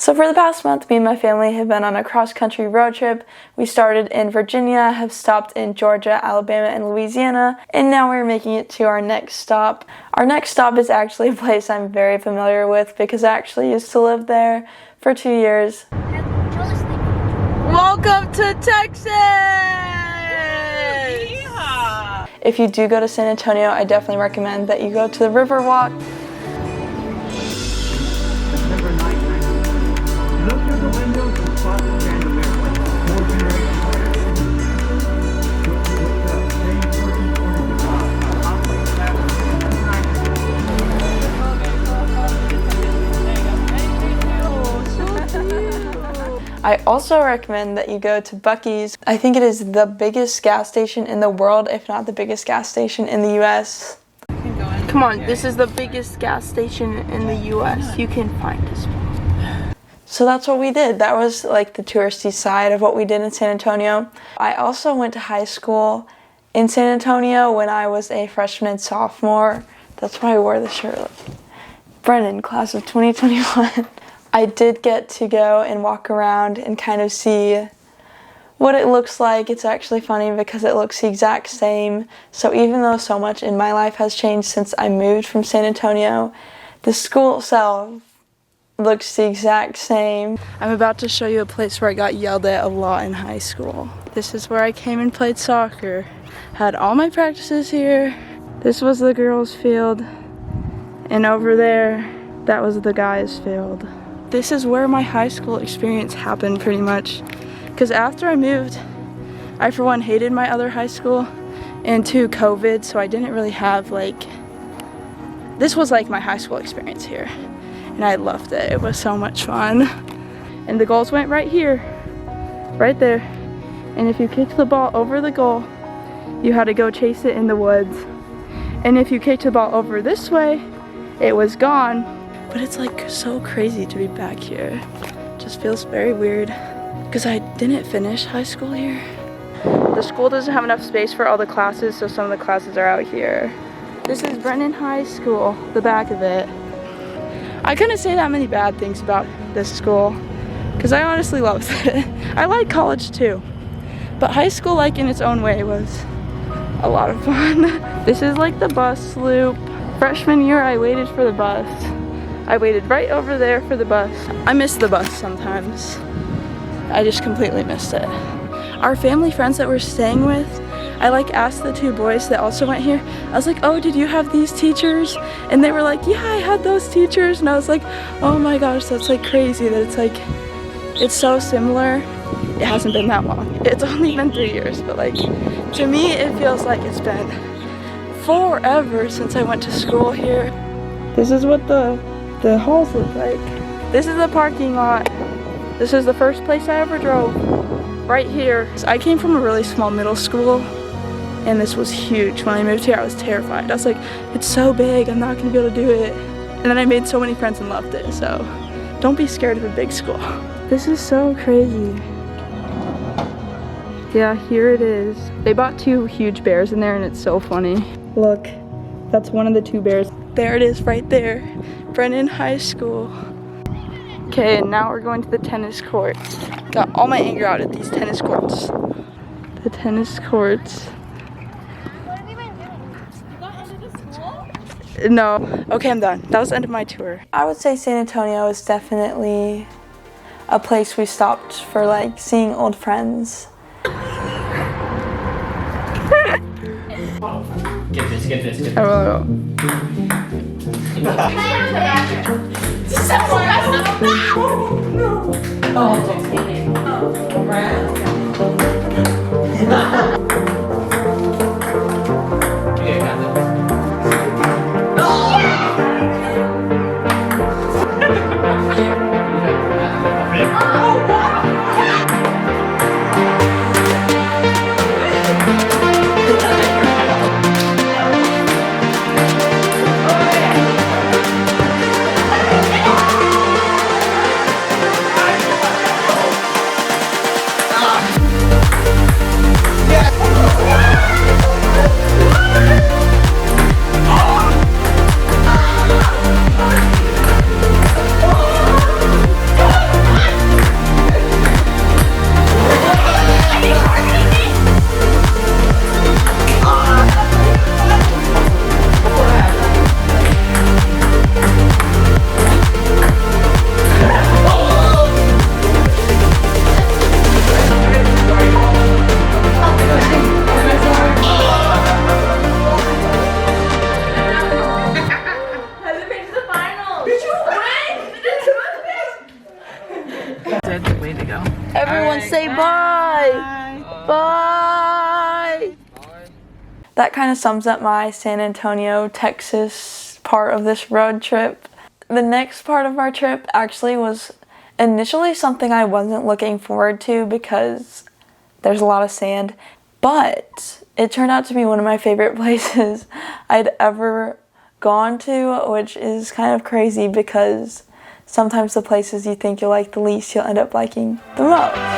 So for the past month, me and my family have been on a cross-country road trip. We started in Virginia, have stopped in Georgia, Alabama, and Louisiana, and now we're making it to our next stop. Our next stop is actually a place I'm very familiar with because I actually used to live there for 2 years. Welcome to Texas! Yeah. If you do go to San Antonio, I definitely recommend that you go to the riverwalk. I also recommend that you go to Buc-ee's. I think it is the biggest gas station in the world, if not the biggest gas station in the US. Come on, this is the biggest gas station in the US. You can find this one. So that's what we did. That was like the touristy side of what we did in San Antonio. I also went to high school in San Antonio when I was a freshman and sophomore. That's why I wore the shirt. Brennan, class of 2021. I did get to go and walk around and kind of see what it looks like. It's actually funny because it looks the exact same. So even though so much in my life has changed since I moved from San Antonio, the school itself looks the exact same. I'm about to show you a place where I got yelled at a lot in high school. This is where I came and played soccer. Had all my practices here. This was the girls' field. And over there, that was the guys' field. This is where my high school experience happened pretty much. Because after I moved, I for one hated my other high school, and two, COVID, so I didn't really have this was like my high school experience here. And I loved it. It was so much fun. And the goals went right here, right there. And if you kicked the ball over the goal, you had to go chase it in the woods. And if you kicked the ball over this way, it was gone. But it's like so crazy to be back here. Just feels very weird because I didn't finish high school here. The school doesn't have enough space for all the classes, so some of the classes are out here. This is Brennan High School, the back of it. I couldn't say that many bad things about this school because I honestly loved it. I like college too, but high school, like in its own way, was a lot of fun. This is like the bus loop. Freshman year, I waited for the bus. I waited right over there for the bus. I miss the bus sometimes. I just completely missed it. Our family friends that we're staying with, I asked the two boys that also went here. I was like, oh, did you have these teachers? And they were like, yeah, I had those teachers. And I was like, oh my gosh, that's crazy that it's so similar. It hasn't been that long. It's only been 3 years, but to me, it feels like it's been forever since I went to school here. This is what the halls look like. This is the parking lot. This is the first place I ever drove. Right here. So I came from a really small middle school and this was huge. When I moved here, I was terrified. I was like, it's so big, I'm not gonna be able to do it. And then I made so many friends and loved it. So don't be scared of a big school. This is so crazy. Yeah, here it is. They bought 2 huge bears in there and it's so funny. Look, that's one of the 2 bears. There it is right there. Brennan High School. Okay, and now we're going to the tennis courts. Got all my anger out at these tennis courts. The tennis courts. What have you been doing? You got into the school? No. Okay, I'm done. That was the end of my tour. I would say San Antonio is definitely a place we stopped for seeing old friends. Get this. Oh. good way to go. Everyone say bye. Bye. That kind of sums up my San Antonio, Texas part of this road trip. The next part of our trip actually was initially something I wasn't looking forward to because there's a lot of sand, but it turned out to be one of my favorite places I'd ever gone to, which is kind of crazy because sometimes the places you think you'll like the least, you'll end up liking the most.